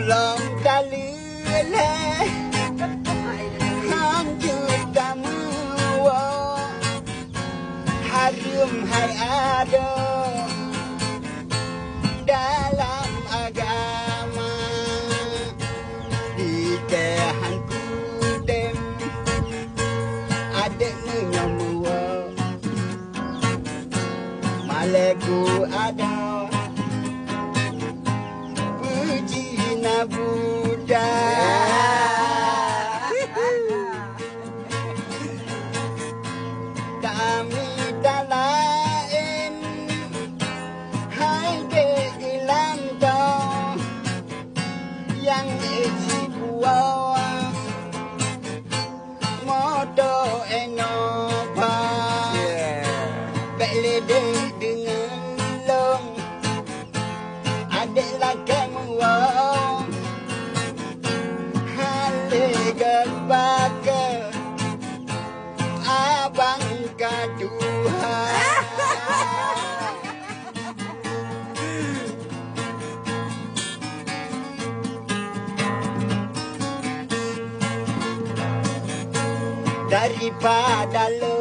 Long tali le hancur kamu harum hai ada dalam agama di kehanku dem ada nyamua maleku ada Buddha kami dalain hai ke ilang kau yang isi buah moto enopa belede dengan long adik lagi muang Bakal abang kaduha daripada lo